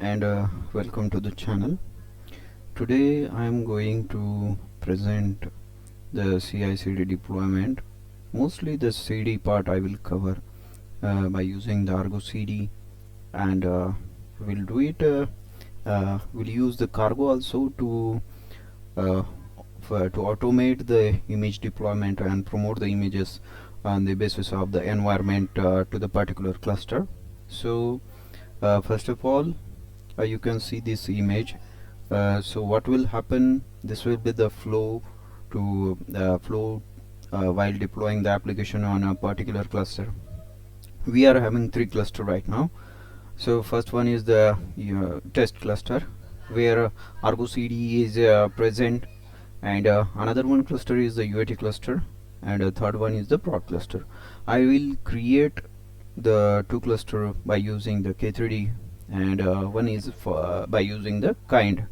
and welcome to the channel. Today I am going to present the CI/CD deployment. Mostly the CD part I will cover by using the Argo CD, and we'll do it. We'll use the Kargo also uh, to automate the image deployment and promote the images on the basis of the environment to the particular cluster. So first of all, you can see this image. So what will happen, this will be the flow to while deploying the application on a particular cluster. We are having 3 cluster right now. So first one is the test cluster, where Argo CD is present, and another one cluster is the UAT cluster, and a third one is the prod cluster. I will create the 2 cluster by using the K3D, and one is by using the kind.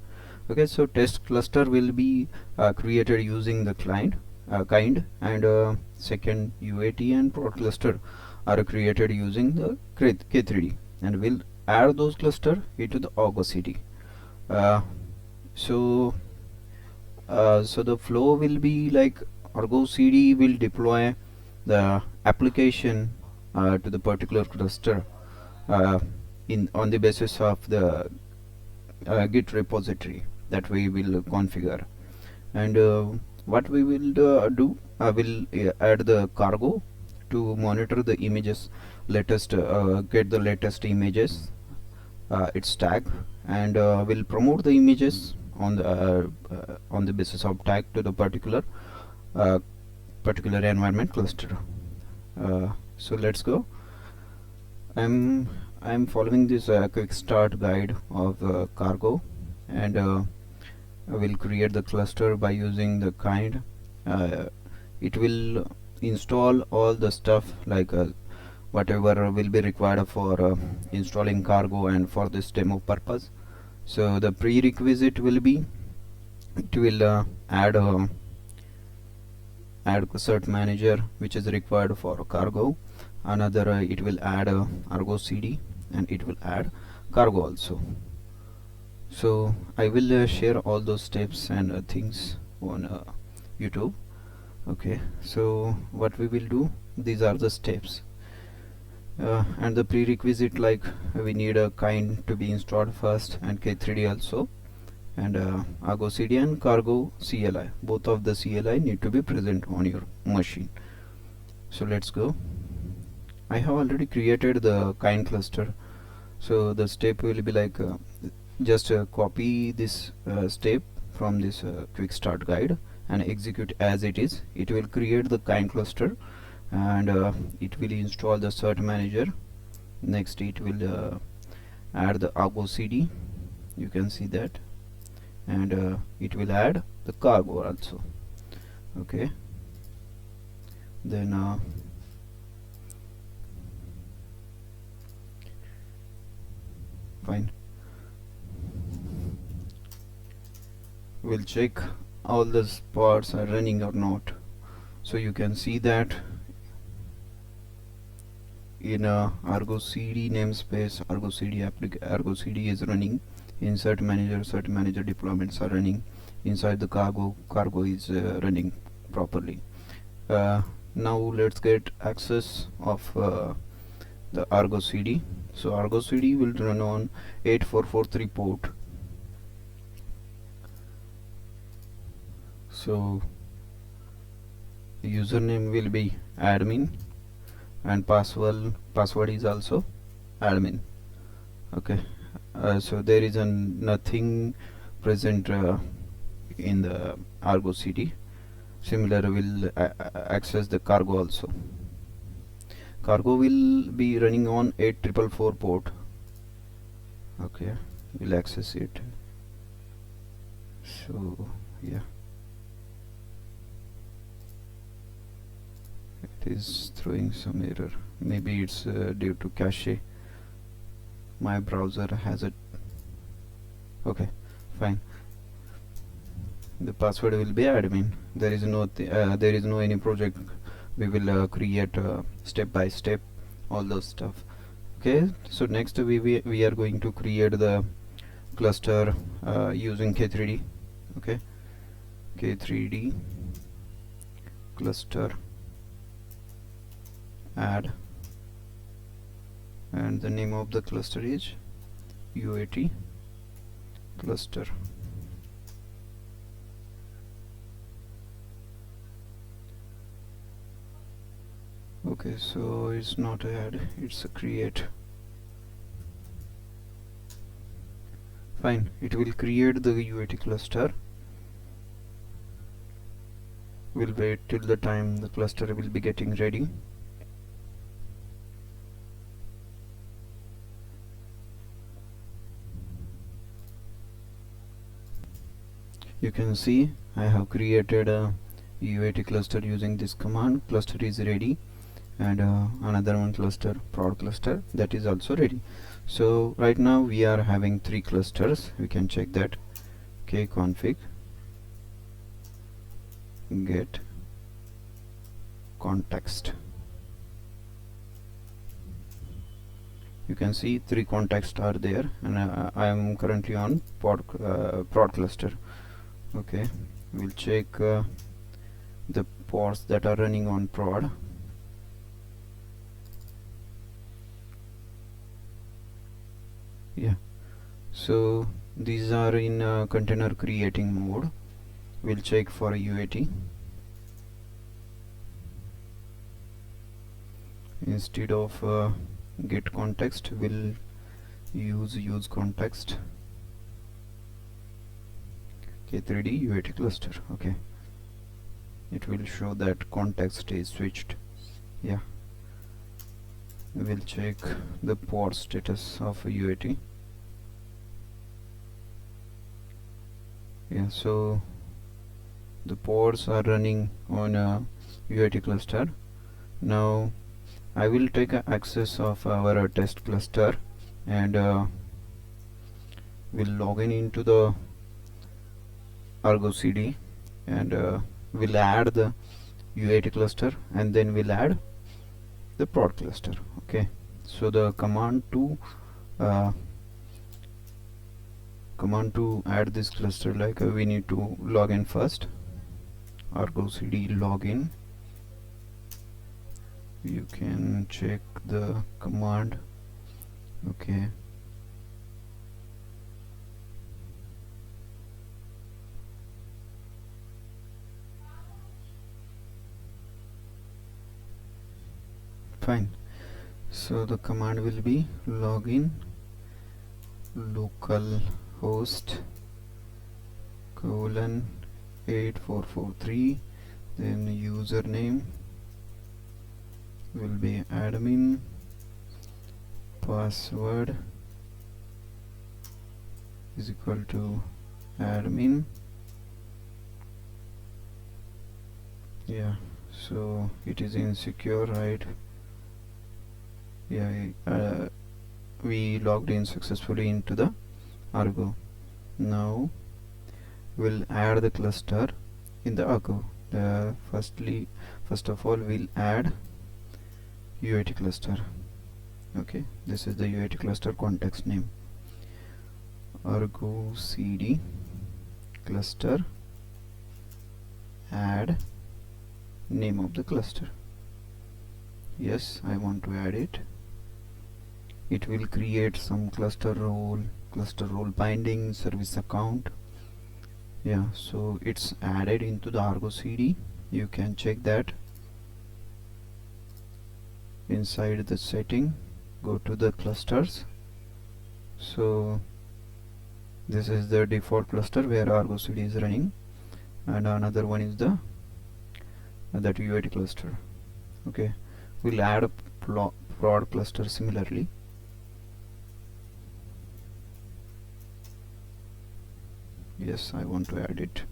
Okay, so test cluster will be created using the kind, and second UAT and prod cluster are created using the K3D, and we'll add those cluster into the Argo CD. Uh, so so the flow will be like Argo CD will deploy the application to the particular cluster uh, in on the basis of the Git repository that we will configure. And what we will do, I will add the Kargo to monitor the images, get the latest images, its tag, and will promote the images on the basis of tag to the uh, particular environment cluster. So let's go. I'm I'm following this quick start guide of Kargo, and I will create the cluster by using the kind. It will install all the stuff like whatever will be required for installing Kargo and for this demo purpose. So the prerequisite will be, it will add Cert-Manager, which is required for Kargo. Another it will add Argo CD, and it will add Kargo also. So I will share all those steps and things on YouTube. Okay, so what we will do, these are the steps, and the prerequisite, like we need a kind to be installed first, and K3D also, and Argo CD and Kargo CLI, both of the CLI need to be present on your machine. So let's go. I have already created the kind cluster, so the step will be like just copy this step from this quick start guide and execute as it is. It will create the kind cluster, and it will install the Cert-Manager. Next it will add the Argo CD, you can see that, and it will add the Kargo also. Okay, then fine, we'll check all the parts are running or not. So you can see that in Argo CD namespace, Argo CD is running. In Cert-Manager deployments are running. Inside the Kargo is running properly. Now let's get access of the Argo CD. So Argo CD will run on 8443 port. So username will be admin, and password is also admin. Okay, so there is nothing present in the Argo CD. Similar will access the Kargo also. Kargo will be running on 8444 port. Okay, we'll access it. So yeah, it is throwing some error. Maybe it's due to cache. My browser has it. Okay, fine. The password will be admin. There is no any project. We will create step by step all those stuff. Okay, so next we are going to create the cluster using K3D. Okay, K3D cluster add, and the name of the cluster is UAT cluster. Okay, so it's not add, it's a create. Fine, it will create the UAT cluster. We'll wait till the time the cluster will be getting ready. You can see I have created a UAT cluster using this command. Cluster is ready, and another one cluster, prod cluster, that is also ready. So right now we are having 3 clusters. We can check that. Kconfig get context. You can see 3 contexts are there, and I am currently on prod cluster. Okay, we'll check the pods that are running on prod. Yeah, so these are in container creating mode. We'll check for UAT. Instead of get context, we'll use context. K3D UAT cluster. Okay, it will show that context is switched. Yeah, we'll check the pod status of UAT. Yeah, so the pods are running on a UAT cluster. Now I will take access of our test cluster, and we'll log into the Argo CD, and we'll add the UAT cluster, and then we'll add the prod cluster. Okay, so the command to add this cluster, like we need to log in first. Argo CD login. You can check the command. Okay, fine. So the command will be login localhost :8443, then username will be admin, password is equal to admin. Yeah, so it is insecure, right? Yeah, we logged in successfully into the Argo. Now we'll add the cluster in the Argo. First of all, we'll add UAT cluster. Okay, this is the UAT cluster context name. Argo CD cluster add name of the cluster. Yes, I want to add it. It will create some cluster role binding, service account. Yeah, so it's added into the Argo CD. You can check that inside the setting. Go to the clusters. So this is the default cluster where Argo CD is running, and another one is the that UAT cluster. Okay, we'll add a prod cluster similarly. Yes, I want to add it.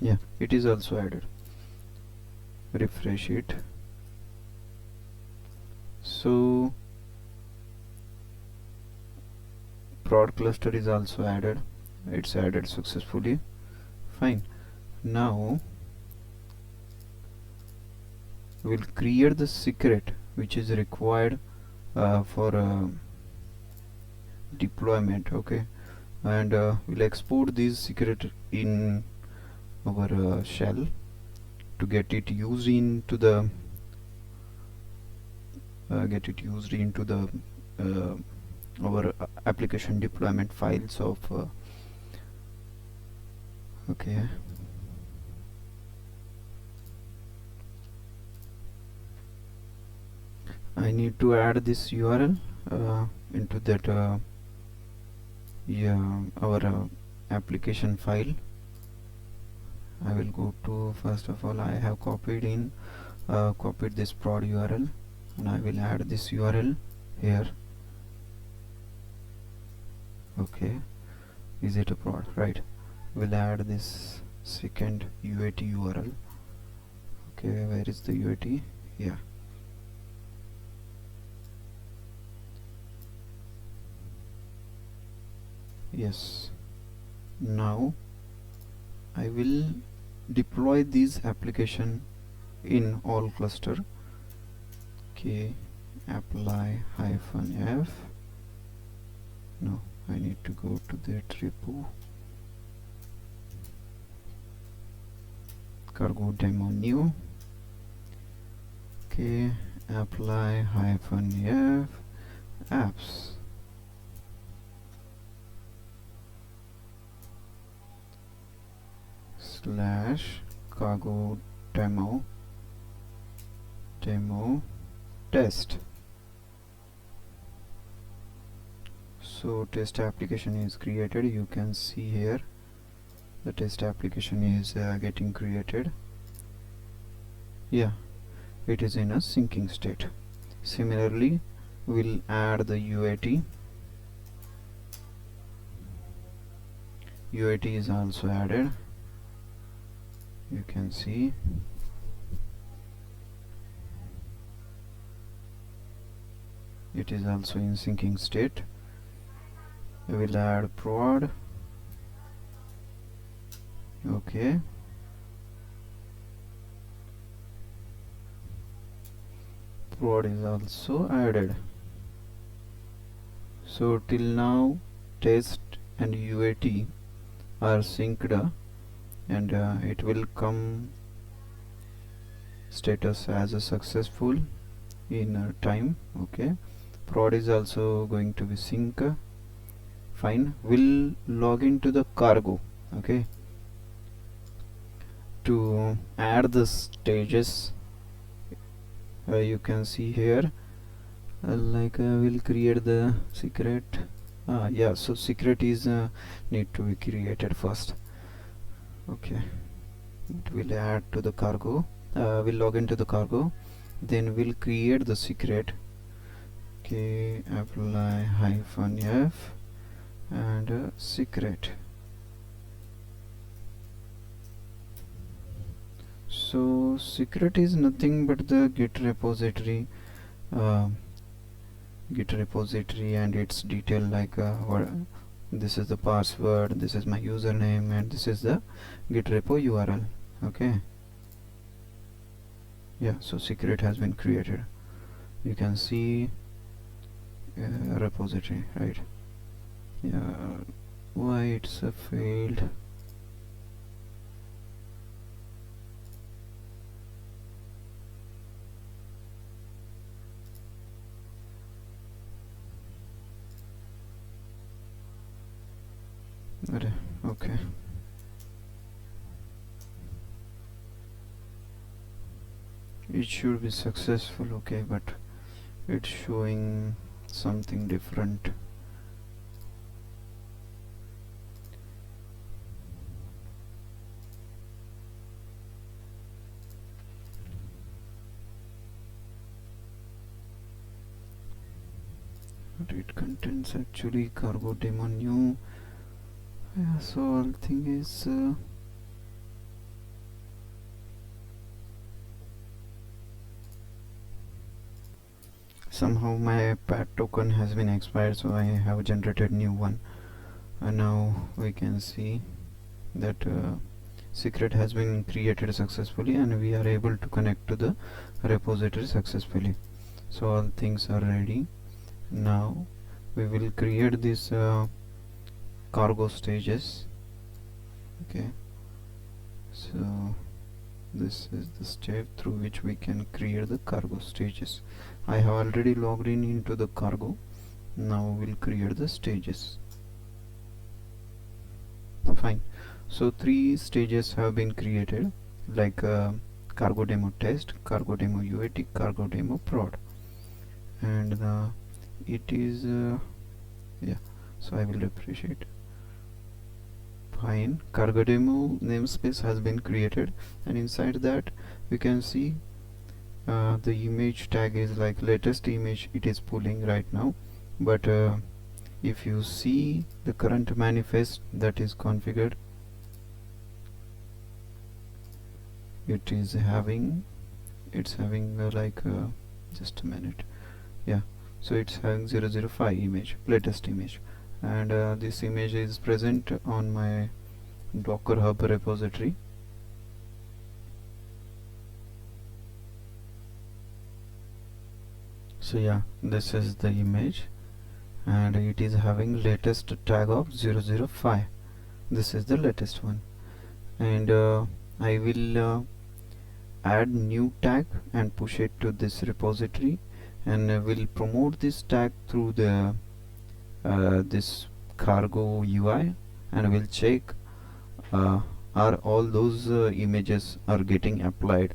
Yeah, it is also added. Refresh it. So prod cluster is also added. It's added successfully. Fine. Now we'll create the secret which is required for deployment. Okay, and we'll export this secret in our shell to get it used into the uh, our application deployment files of okay. I need to add this URL into that our application file. I will go to, first of all, I have copied this prod URL, and I will add this URL here. Okay, is it a prod? Right. We'll add this second UAT URL. Okay, where is the UAT? Yeah. Yes. Now I will deploy this application in all cluster. Okay, apply -f. No, I need to go to that repo, cargo demo new. Okay, apply -f apps. /cargo demo test. So test application is created. You can see here the test application is getting created. Yeah, it is in a syncing state. Similarly, we'll add the UAT. UAT is also added. You can see it is also in syncing state. We will add prod. Okay, prod is also added. So till now test and UAT are synced, and it will come status as a successful in time. Okay, prod is also going to be sync. Fine, we'll log into the cargo. Okay, to add the stages, you can see here we'll create the secret. Yeah, so secret is need to be created first. Okay, it will add to the cargo. We'll log into the cargo, then we'll create the secret. Okay, apply -f and secret. So secret is nothing but the git repository and its detail, like this is the password, this is my username, and this is the git repo URL. Okay, yeah, so secret has been created. You can see repository, right? Yeah, why it's a failed? Okay, it should be successful. Okay, but it's showing something different. But it contains actually cargo demo new. Yeah, so all thing is somehow my pad token has been expired, so I have generated new one, and now we can see that secret has been created successfully, and we are able to connect to the repository successfully. So all things are ready. Now we will create this cargo stages. Okay, so this is the step through which we can create the cargo stages. I have already logged in into the cargo. Now we'll create the stages. Fine. So 3 stages have been created, like cargo demo test, cargo demo UAT, cargo demo prod, and it is yeah. So I will refresh it. Fine. Cargo demo namespace has been created, and inside that we can see the image tag is like latest image. It is pulling right now, but if you see the current manifest that is configured, it's having just a minute. Yeah, so it's having 005 image, latest image, and this image is present on my Docker Hub repository. So yeah, this is the image, and it is having latest tag of 005. This is the latest one, and I will add new tag and push it to this repository, and will promote this tag through the this cargo UI, and we'll check are all those images are getting applied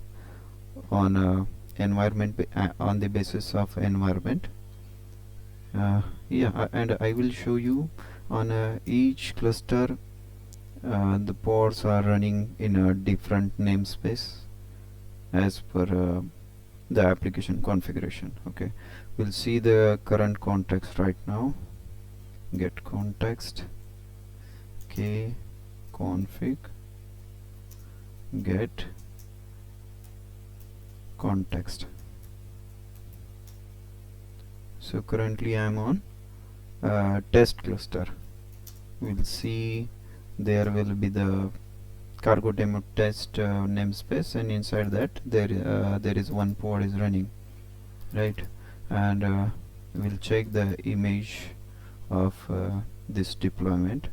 on environment on the basis of environment. Yeah, and I will show you on each cluster the pods are running in a different namespace as per the application configuration. Okay, we'll see the current context right now. Get context, k config, get context. So currently I am on test cluster. We'll see there will be the cargo demo test namespace, and inside that there is one pod is running, right? And we'll check the image of this deployment.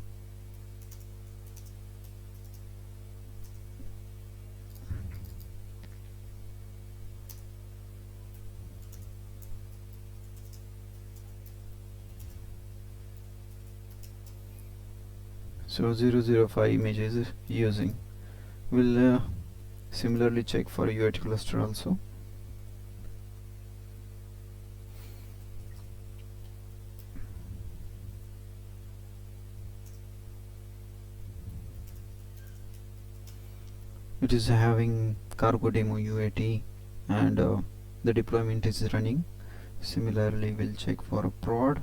So 005 images is using. We'll similarly check for UAT cluster also. It is having cargo demo UAT, and the deployment is running. Similarly, we'll check for a prod.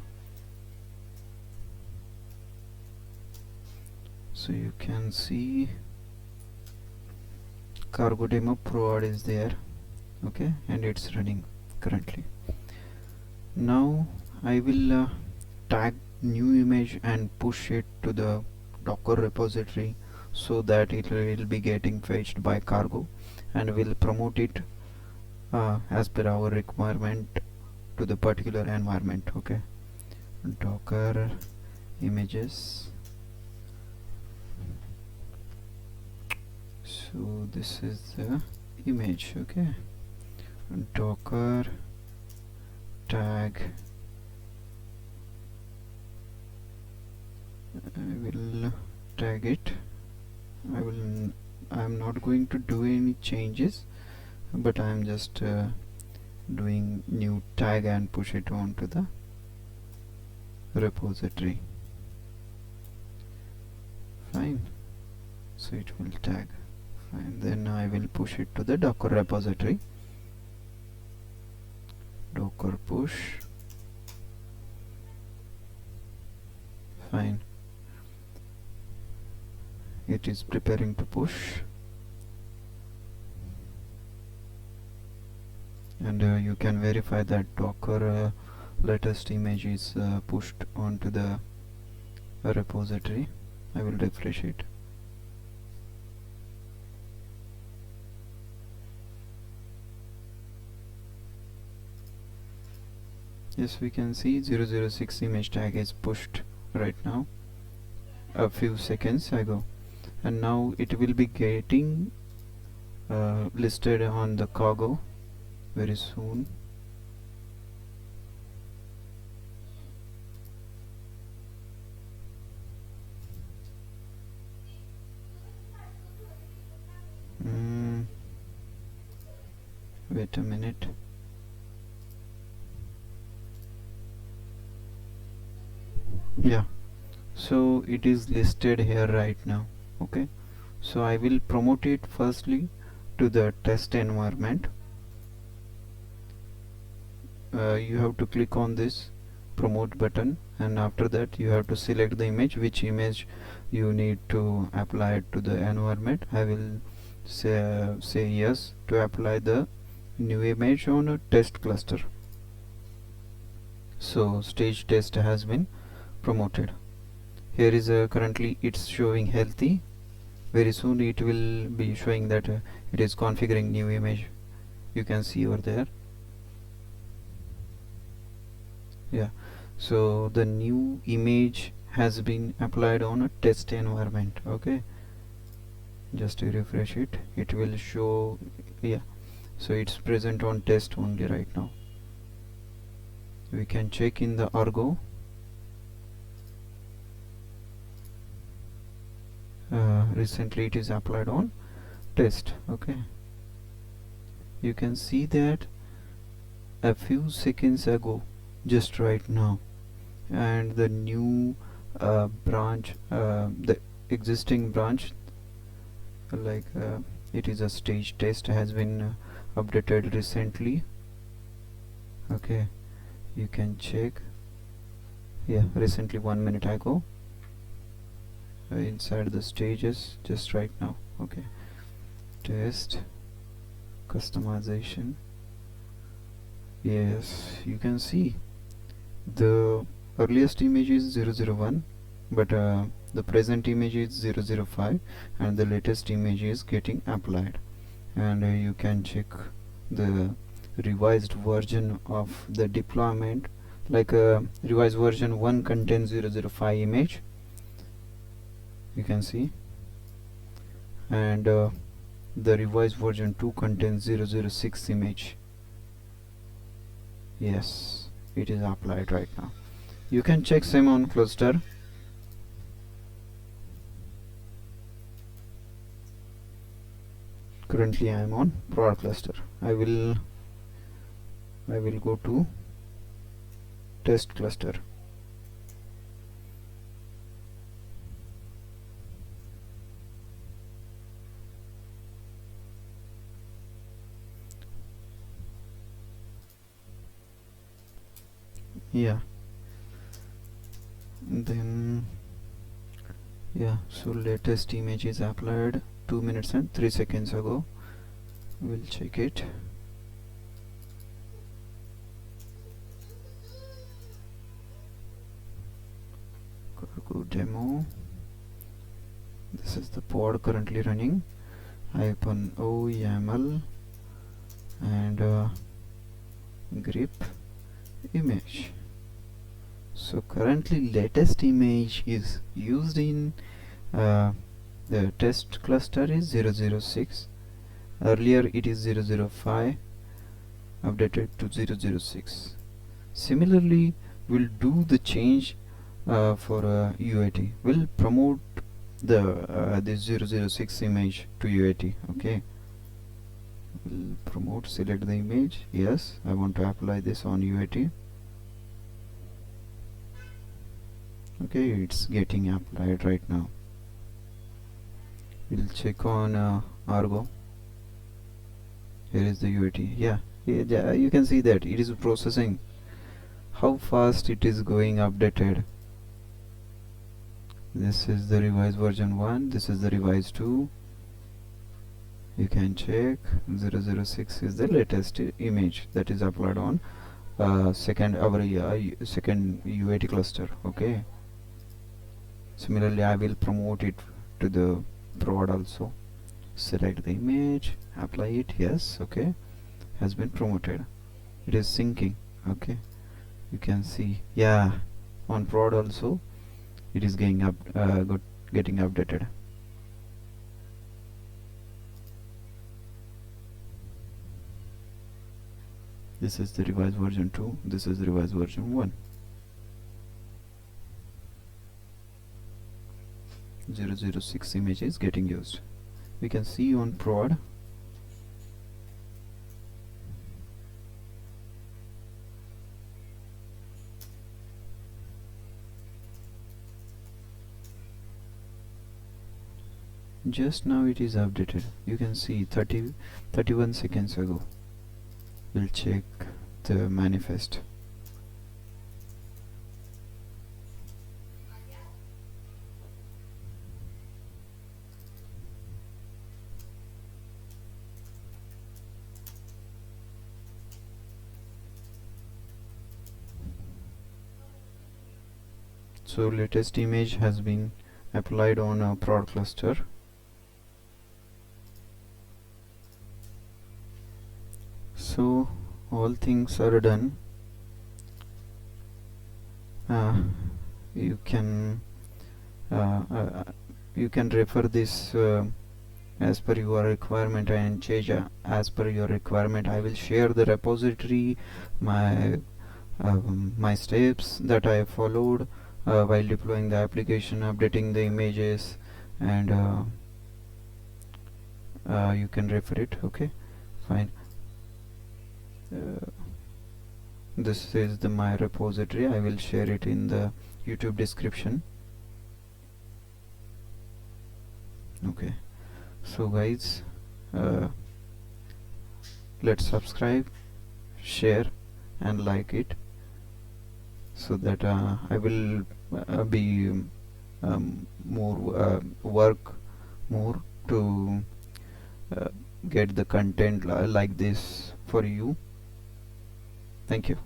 So you can see cargo demo prod is there, okay, and it's running currently. Now I will tag new image and push it to the Docker repository, so that it will be getting fetched by cargo, and will promote it as per our requirement to the particular environment. Okay, Docker images. So this is the image. Okay, Docker tag. I will tag it. I'm not going to do any changes, but I'm just doing new tag and push it onto the repository. Fine, so it will tag. Fine, then I will push it to the Docker repository. Docker push. Fine, it is preparing to push, and you can verify that Docker latest image is pushed onto the repository. I will refresh it. Yes, we can see 006 image tag is pushed right now a few seconds ago, and now it will be getting listed on the Kargo very soon. Wait a minute. Yeah, so it is listed here right now. Okay, so I will promote it firstly to the test environment. You have to click on this promote button, and after that you have to select the image, which image you need to apply it to the environment. I will say yes to apply the new image on a test cluster. So stage test has been promoted. Here is currently it's showing healthy. Very soon it will be showing that it is configuring new image. You can see over there. Yeah, so the new image has been applied on a test environment. Okay, just to refresh it, it will show. Yeah, so it's present on test only right now. We can check in the Argo. Recently it is applied on test. Okay, you can see that a few seconds ago, just right now, and the new branch, the existing branch, like it is a stage test, has been updated recently. Okay, you can check. Yeah, recently 1 minute ago, inside the stages just right now. Okay, test customization. Yes, you can see the earliest image is 001, but the present image is 005, and the latest image is getting applied. And you can check the revised version of the deployment, like revised version 1 contains 005 image, you can see, and the revised version 2 contains 006 image. Yes, it is applied right now. You can check same on cluster. Currently I am on prod cluster. I will go to test cluster. Yeah, then yeah, so latest image is applied 2 minutes and 3 seconds ago. We'll check it. Cargo demo. This is the pod currently running. -o YAML and grep image. So currently latest image is used in the test cluster is 006. Earlier it is 005, updated to 006. Similarly, we'll do the change for UAT. We'll promote the this 006 image to UAT. Okay, we'll promote, select the image. Yes, I want to apply this on UAT. Okay, it's getting applied right now. We'll check on Argo. Here is the UAT. Yeah, you can see that it is processing. How fast it is going updated. This is the revised version 1, this is the revised 2. You can check 006 is the latest image that is uploaded on second UAT cluster. Okay, similarly I will promote it to the prod also. Select the image, apply it. Yes, okay, has been promoted. It is syncing. Okay, You can see, yeah, on prod also it is getting getting updated. This is the revised version 2, this is the revised version 1. 006 image is getting used. We can see on prod just now it is updated. You can see 31 seconds ago. We'll check the manifest. So latest image has been applied on a prod cluster. So all things are done. You can refer this as per your requirement and change as per your requirement. I will share the repository, my steps that I followed while deploying the application, updating the images, and you can refer it. Okay, fine. This is my repository. I will share it in the YouTube description. Okay, so guys, let's subscribe, share and like it, so that I will be work more to get the content like this for you. Thank you.